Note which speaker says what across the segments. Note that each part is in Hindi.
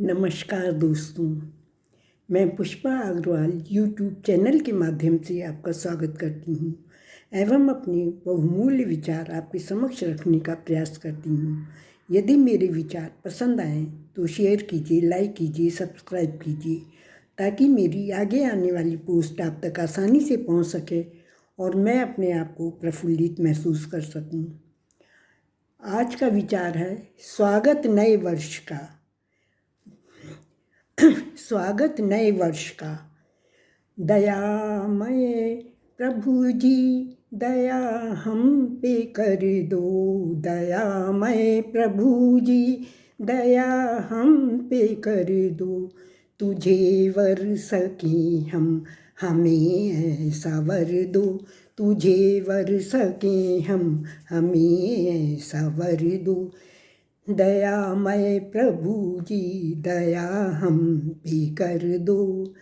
Speaker 1: नमस्कार दोस्तों, मैं पुष्पा अग्रवाल यूट्यूब चैनल के माध्यम से आपका स्वागत करती हूँ एवं अपने बहुमूल्य विचार आपके समक्ष रखने का प्रयास करती हूँ। यदि मेरे विचार पसंद आएँ तो शेयर कीजिए, लाइक कीजिए, सब्सक्राइब कीजिए ताकि मेरी आगे आने वाली पोस्ट आप तक आसानी से पहुँच सके और मैं अपने आप को प्रफुल्लित महसूस कर सकूँ। आज का विचार है स्वागत नए वर्ष का। स्वागत नए वर्ष का। दयामय प्रभु जी दया हम पे कर दो, दयामय प्रभु जी दया हम पे कर दो। तुझे वर सके हम हमें ऐसा वर दो, तुझे वर सके हम हमें ऐसा वर दो। दयामय प्रभु जी दया हम पे कर दो।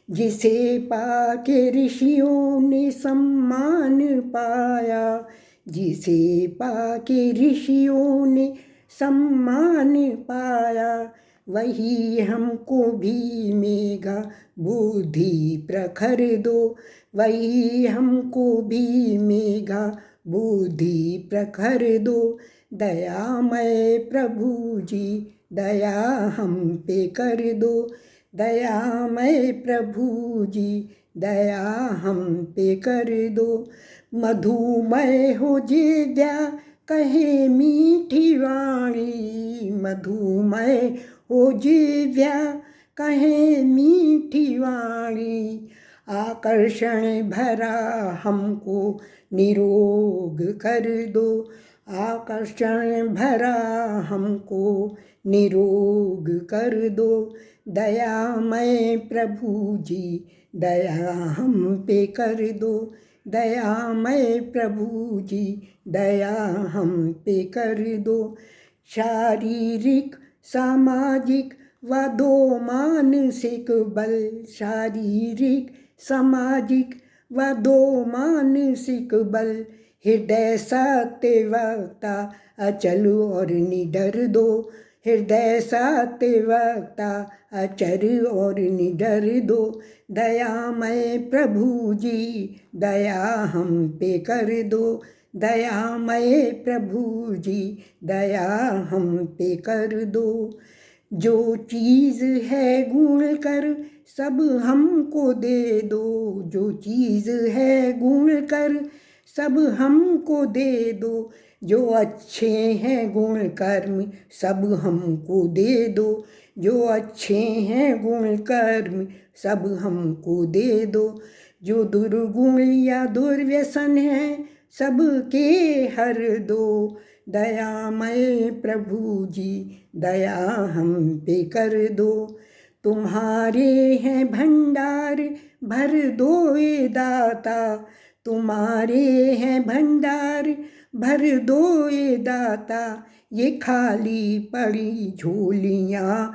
Speaker 1: जिसे पाके ऋषियों ने सम्मान पाया, जिसे पाके ऋषियों ने सम्मान पाया, वही हमको भी मेघा बुद्धि प्रखर दो, वही हमको भी मेघा बुद्धि प्रखर दो। दयामय प्रभु जी दया हम पे कर दो, दयामय प्रभु जी दया हम पे कर दो। मधुमय हो जिव्या कहे मीठी वाणी, मधुमय हो जिव्या कहे मीठी वाणी। आकर्षण भरा हमको निरोग कर दो, आकर्षण भरा हमको निरोग कर दो। दयामय प्रभु जी दया हम पे कर दो, दयामय प्रभु जी दया हम पे कर दो। शारीरिक सामाजिक व दो मानसिक बल, शारीरिक सामाजिक व दो मानसिक बल। हृदय सत्यवक्ता अचल और निडर दो, हृदय सत्यवक्ता अचर और निडर दो। दयामय प्रभु जी दया हम पे कर दो, दयामय प्रभु जी दया हम पे कर दो। जो चीज़ है गुण कर सब हमको दे दो, जो चीज़ है गुण कर सब हमको दे दो। जो अच्छे हैं गुण कर्म सब हमको दे दो, जो अच्छे हैं गुण कर्म सब हमको दे दो। जो दुर्गुण या दुर्व्यसन है सबके हर दो, दयामय प्रभु जी दया हम पे कर दो। तुम्हारे हैं भंडार भर दो ये दाता, तुम्हारे हैं भंडार भर दो ये दाता। ये खाली पड़ी झोलियाँ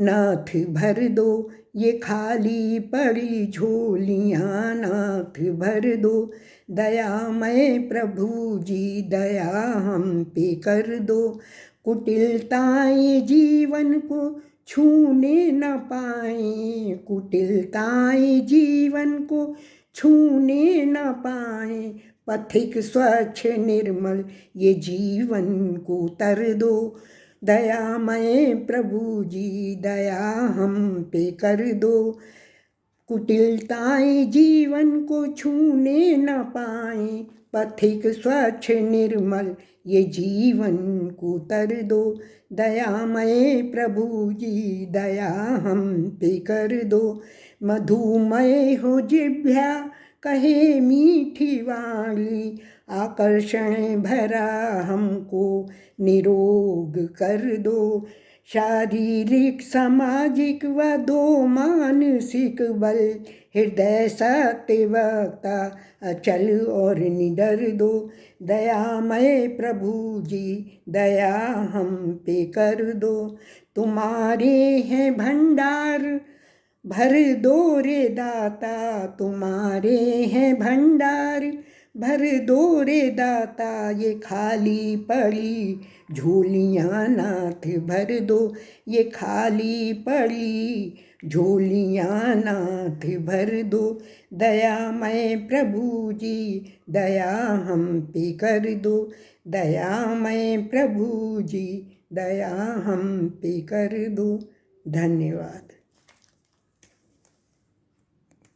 Speaker 1: नाथ भर दो, ये खाली पड़ी झोलियाँ नाथ भर दो। दयामय प्रभु जी दया हम पे कर दो। कुटिलताएं जीवन को छूने न पाएं, कुटिलताएं जीवन को छूने न पाएं। पथिक स्वच्छ निर्मल ये जीवन को तर दो, दयामय प्रभु जी दया हम पे कर दो। कुटिलताएं जीवन को छूने न पाएं, पथिक स्वच्छ निर्मल ये जीवन को तर दो। दयामय प्रभु जी दया हम पे कर दो। मधुमय हो जिह्वा कहे मीठी वाणी, आकर्षण भरा हमको निरोग कर दो। शारीरिक सामाजिक व दो मानसिक बल, हृदय सत्यवक्ता अचल और निडर दो। दयामय प्रभु जी दया हम पे कर दो। तुम्हारे हैं भंडार भर दो रे दाता, तुम्हारे हैं भंडार भर दो रे दाता। ये खाली पड़ी झोलियाँ नाथ भर दो ये खाली पड़ी, झोलियाँ नाथ भर दो। दयामय प्रभु जी दया हम पे कर दो, दयामय प्रभु जी दया हम पे कर दो। धन्यवाद।